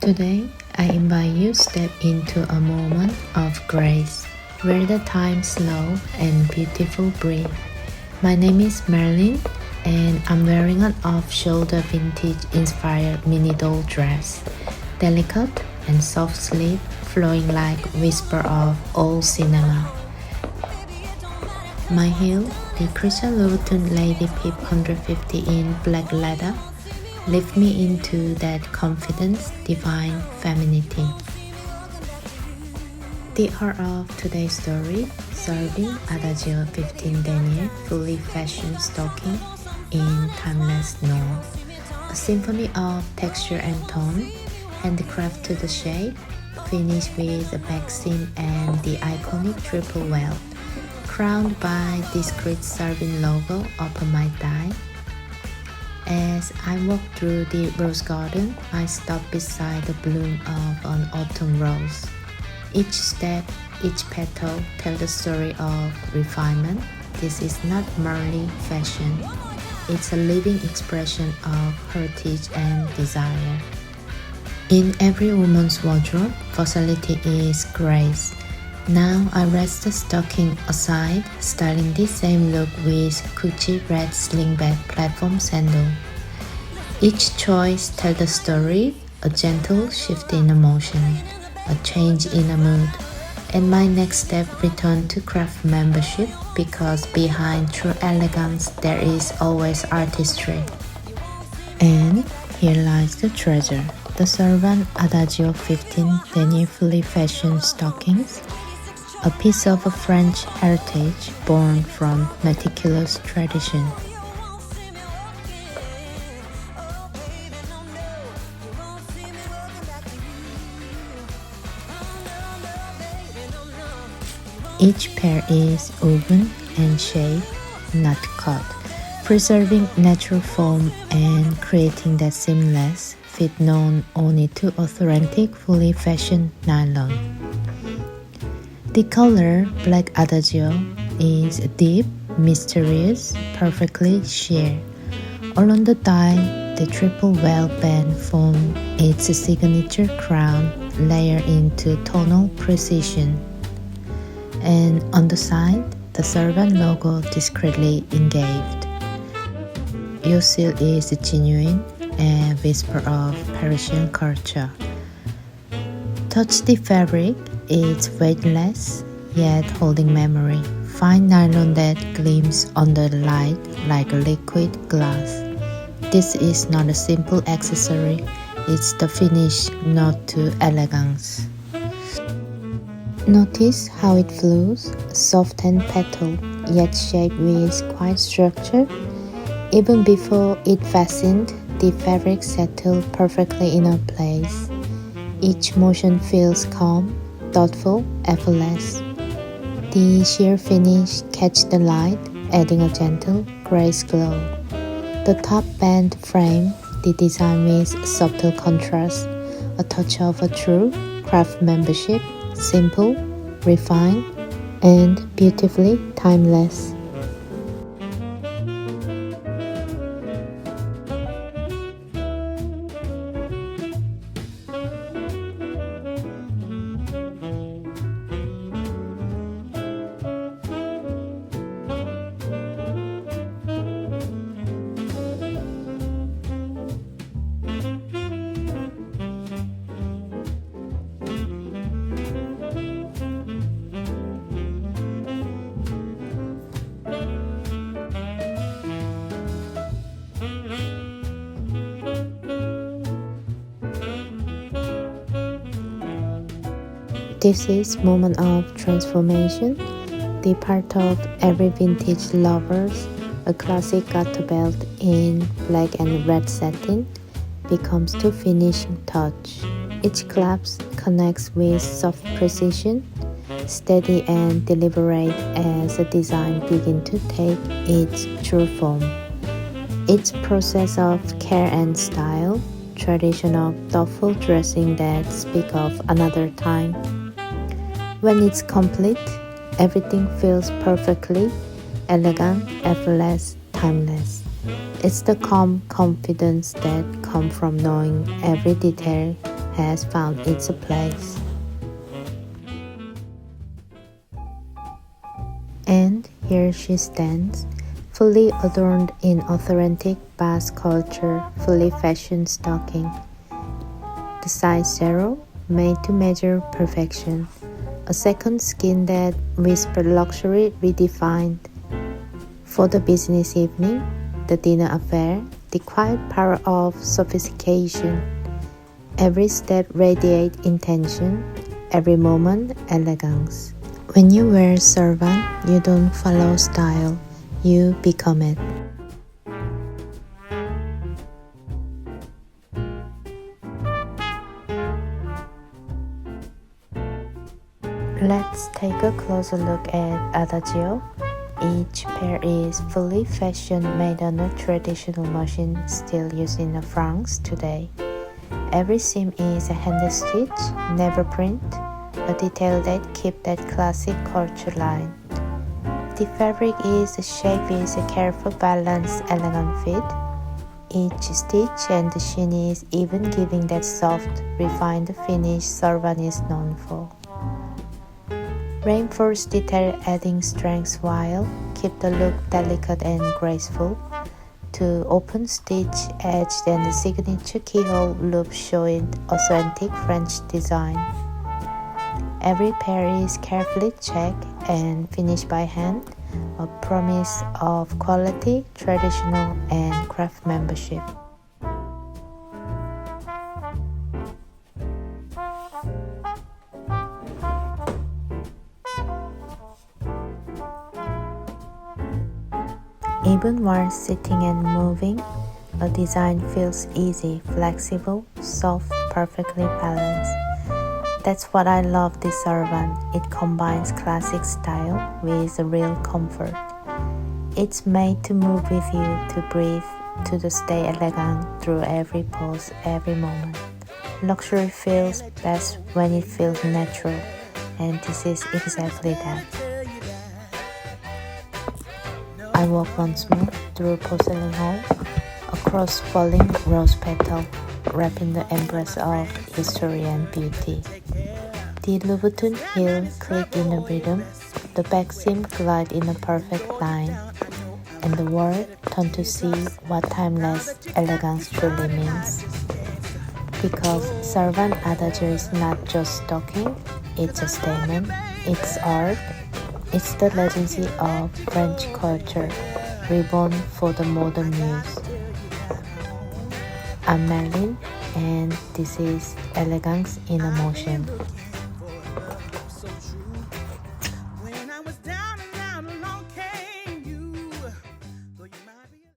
Today, I invite you to step into a moment of grace, where the time slow and beautiful breathe. My name is Marilyn, and I'm wearing an off-shoulder vintage-inspired mini doll dress, delicate and soft sleeve, flowing like whisper of old cinema. My heel, the Christian Louboutin Lady Peep 150 in black leather, lift me into that confidence, divine femininity. The heart of today's story, Cervin Adagio 15 Denier fully fashioned stocking in timeless noir. A symphony of texture and tone, handcrafted to the shape, finished with a back seam and the iconic triple welt, crowned by discreet Cervin logo upon my thigh. As I walk through the rose garden, I stop beside the bloom of an autumn rose. Each step, each petal tells the story of refinement. This is not merely fashion. It's a living expression of heritage and desire. In every woman's wardrobe, versatility is grace. Now I rest the stocking aside, styling this same look with couture red Slingback Platform Sandal. Each choice tells a story, a gentle shift in emotion, a change in a mood, and my next step return to craftsmanship, because behind true elegance there is always artistry. And here lies the treasure, the Cervin Adagio 15 Denier fully fashioned stockings, a piece of a French heritage born from meticulous tradition. Each pair is woven and shaped, not cut, preserving natural form and creating that seamless fit known only to authentic, fully fashioned nylon. The color, black Adagio, is deep, mysterious, perfectly sheer. Along the thigh, the triple welt band forms its signature crown, layered into tonal precision. And on the side, the Cervin logo discreetly engraved. Your seal is genuine and whisper of Parisian culture. Touch the fabric, it's weightless, yet holding memory. Fine nylon that gleams under the light like liquid glass. This is not a simple accessory, it's the finish nod to elegance. Notice how it flows, soft and petal, yet shaped with quiet structure. Even before it fastened, the fabric settled perfectly in a place. Each motion feels calm, thoughtful, effortless. The sheer finish catches the light, adding a gentle, grace glow. The top band frame the design with subtle contrast, a touch of a true craftsmanship, simple, refined, and beautifully timeless. This is moment of transformation, the part of every vintage lover's. A classic garter belt in black and red satin becomes the finishing touch. Each clasp connects with soft precision, steady and deliberate as the design begins to take its true form. It's process of care and style, tradition of thoughtful dressing that speak of another time. When it's complete, everything feels perfectly elegant, effortless, timeless. It's the calm confidence that comes from knowing every detail has found its place. And here she stands, fully adorned in authentic Basque culture, fully fashioned stocking. The size 0, made to measure perfection. A second skin that whispered luxury redefined. For the business evening, the dinner affair, the quiet power of sophistication. Every step radiates intention, every moment elegance. When you wear Cervin, you don't follow style, you become it. Let's take a closer look at Adagio. Each pair is fully fashioned, made on a traditional machine still used in France today. Every seam is a hand stitch, never print, a detail that keeps that classic culture line. The fabric is the shape is a careful, balanced, elegant fit. Each stitch and the sheen is even, giving that soft, refined finish Cervin is known for. Reinforced detail adding strength while keep the look delicate and graceful. To open stitch edged and the signature keyhole loop showing authentic French design. Every pair is carefully checked and finished by hand, a promise of quality, traditional, and craftsmanship. Even while sitting and moving, a design feels easy, flexible, soft, perfectly balanced. That's what I love this Cervin. It combines classic style with real comfort. It's made to move with you, to breathe, to stay elegant through every pose, every moment. Luxury feels best when it feels natural, and this is exactly that. I walk once more through porcelain hall, across falling rose petal, wrapped in the embrace of history and beauty. The Loboutin heel click in a rhythm, the back seam glide in a perfect line, and the world turn to see what timeless elegance truly means. Because Cervin Adagio is not just stocking, it's a statement, it's art, it's the legacy of French culture, reborn for the modern muse. I'm Marilyn, and this is Elegance in a Motion.